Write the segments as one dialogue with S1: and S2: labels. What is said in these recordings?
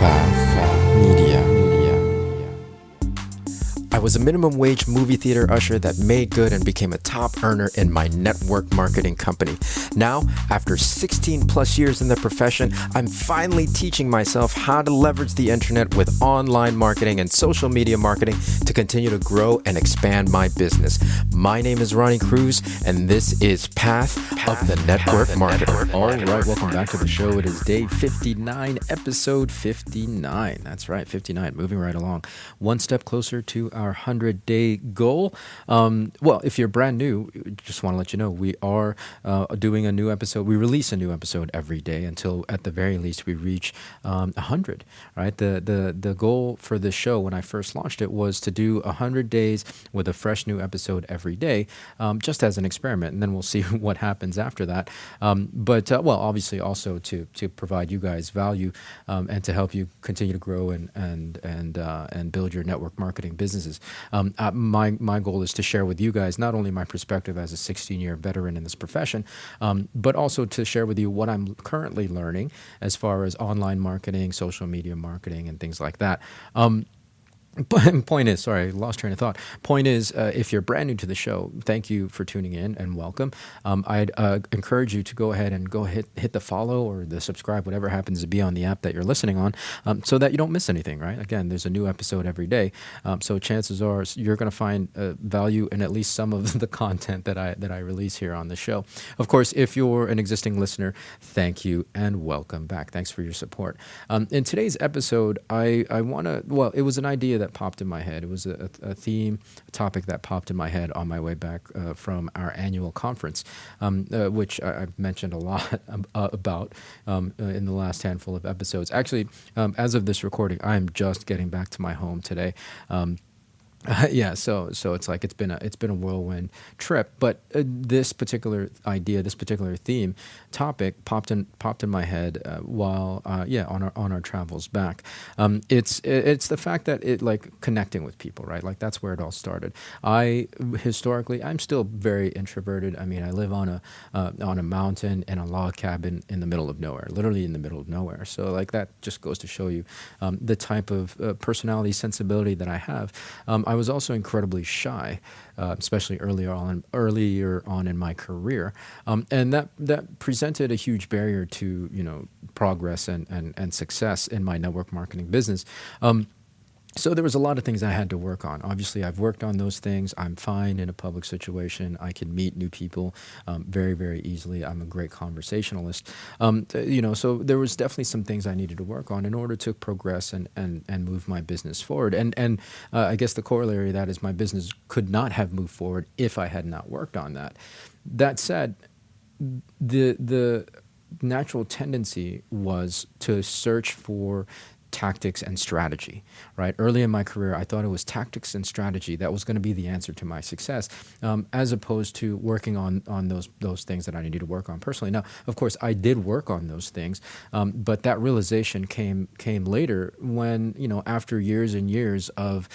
S1: Path Media. I was a minimum wage movie theater usher that made good and became a top earner in my network marketing company. Now, after 16 plus years in the profession, I'm finally teaching myself how to leverage the internet with online marketing and social media marketing to continue to grow and expand my business. My name is Ronnie Cruz, and this is Path of the Network Marketer.
S2: All right, welcome back to the show. It is day 59, episode 59. That's right, 59, moving right along. One step closer to our 100-day goal. Well, if you're brand new, just want to let you know we are doing a new episode. We release a new episode every day until, at the very least, we reach 100. Right? The goal for this show when I first launched it was to do 100 days with a fresh new episode every day, just as an experiment, and then we'll see what happens after that. But obviously, also to provide you guys value and to help you continue to grow and build your network marketing businesses. My goal is to share with you guys not only my perspective as a 16-year veteran in this profession, but also to share with you what I'm currently learning as far as online marketing, social media marketing, and things like that. But point is, sorry, I lost train of thought. Point is, if you're brand new to the show, thank you for tuning in and welcome. I'd encourage you to go ahead and hit the follow or the subscribe, whatever happens to be on the app that you're listening on, so that you don't miss anything, right? Again, there's a new episode every day. So chances are you're going to find value in at least some of the content that I release here on the show. Of course, if you're an existing listener, thank you and welcome back. Thanks for your support. In today's episode, I want to, it was an idea that popped in my head. It was a theme, a topic that popped in my head on my way back from our annual conference, which I've mentioned a lot about in the last handful of episodes. Actually, as of this recording, I'm just getting back to my home today. So it's like it's been a whirlwind trip, but this particular idea, this particular theme, topic popped in my head while on our travels back. It's the fact that it like connecting with people, right? Like that's where it all started. Historically, I'm still very introverted. I mean, I live on a mountain in a log cabin in the middle of nowhere, literally in the middle of nowhere. So like that just goes to show you the type of personality, sensibility that I have. I was also incredibly shy, especially earlier on in my career, and that presented a huge barrier to progress and success in my network marketing business. So there was a lot of things I had to work on. Obviously, I've worked on those things. I'm fine in a public situation. I can meet new people very, very easily. I'm a great conversationalist. So there was definitely some things I needed to work on in order to progress and move my business forward. And I guess the corollary of that is my business could not have moved forward if I had not worked on that. That said, the natural tendency was to search for tactics and strategy, right? Early in my career, I thought it was tactics and strategy that was going to be the answer to my success, as opposed to working on those things that I needed to work on personally. Now, of course, I did work on those things, but that realization came later when, after years and years of,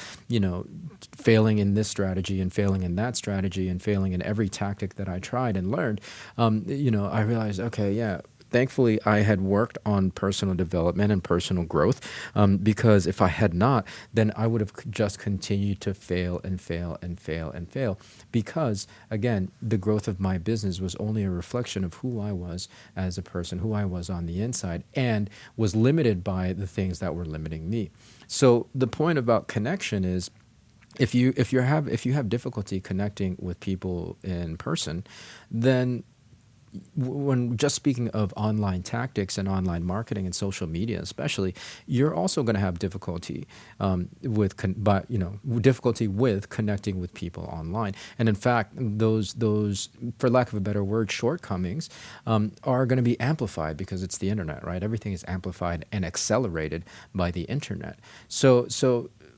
S2: failing in this strategy and failing in that strategy and failing in every tactic that I tried and learned, I realized, okay, yeah, thankfully, I had worked on personal development and personal growth, because if I had not, then I would have just continued to fail and fail and fail and fail, because, again, the growth of my business was only a reflection of who I was as a person, who I was on the inside, and was limited by the things that were limiting me. So the point about connection is, if you have difficulty connecting with people in person, then when just speaking of online tactics and online marketing and social media especially, you're also going to have difficulty with connecting with people online. And in fact, those for lack of a better word, shortcomings are going to be amplified because it's the internet, right? Everything is amplified and accelerated by the internet. So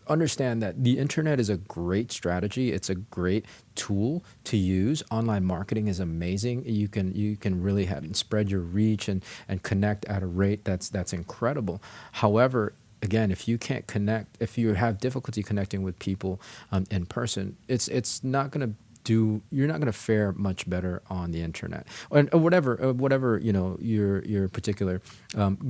S2: understand that the internet is a great strategy. It's a great tool to use. Online marketing is amazing. You can really spread your reach and connect at a rate that's incredible. However, again, if you can't connect, if you have difficulty connecting with people in person, it's not going to you're not going to fare much better on the internet, or whatever your particular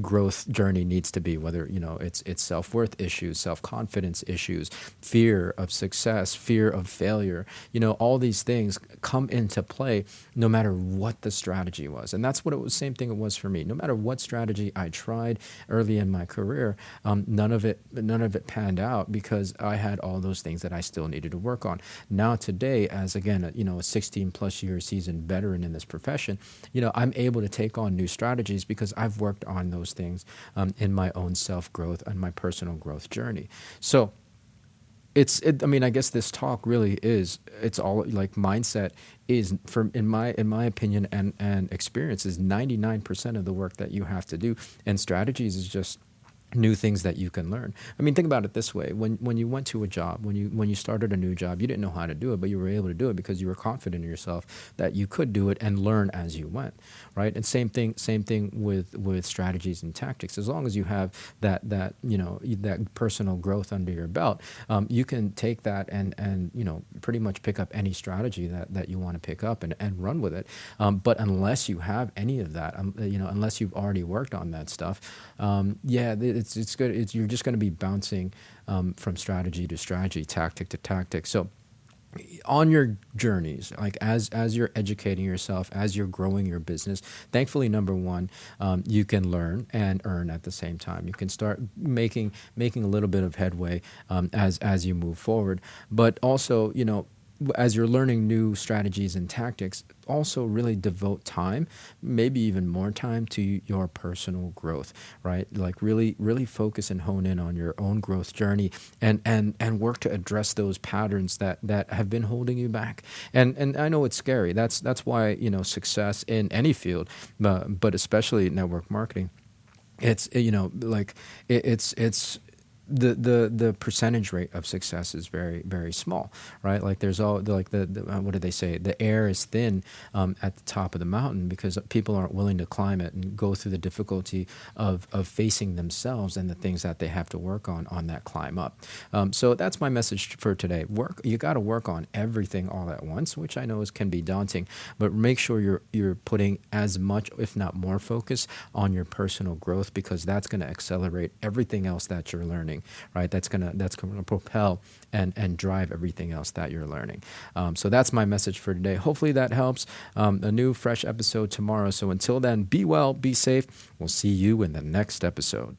S2: growth journey needs to be. Whether it's self-worth issues, self-confidence issues, fear of success, fear of failure. All these things come into play no matter what the strategy was, and that's what it was. Same thing it was for me. No matter what strategy I tried early in my career, none of it panned out because I had all those things that I still needed to work on. Now today, as again, a 16 plus year seasoned veteran in this profession, I'm able to take on new strategies because I've worked on those things in my own self growth and my personal growth journey. So I guess this talk really it's all like mindset is, in my opinion and experience, is 99% of the work that you have to do, and strategies is just new things that you can learn. Think about it this way. When you went to a job, when you started a new job, you didn't know how to do it, but you were able to do it because you were confident in yourself that you could do it and learn as you went, right? And same thing with strategies and tactics. As long as you have that personal growth under your belt, you can take that and pretty much pick up any strategy that you want to pick up and run with it. But unless you have any of that, unless you've already worked on that stuff, it's good. You're just going to be bouncing from strategy to strategy, tactic to tactic. So on your journeys, like as you're educating yourself, as you're growing your business, thankfully, number one, you can learn and earn at the same time. You can start making a little bit of headway as you move forward. But also, as you're learning new strategies and tactics, also really devote time, maybe even more time, to your personal growth, right? Like really focus and hone in on your own growth journey and work to address those patterns that have been holding you back. And I know it's scary. That's why, success in any field, but especially network marketing, it's the percentage rate of success is very, very small, right? Like there's all what do they say? The air is thin at the top of the mountain because people aren't willing to climb it and go through the difficulty of facing themselves and the things that they have to work on that climb up. So that's my message for today. You got to work on everything all at once, which I know can be daunting, but make sure you're putting as much, if not more, focus on your personal growth, because that's going to accelerate everything else that you're learning. Right, that's gonna propel and drive everything else that you're learning. So that's my message for today. Hopefully that helps. A new fresh episode tomorrow. So until then, be well, be safe. We'll see you in the next episode.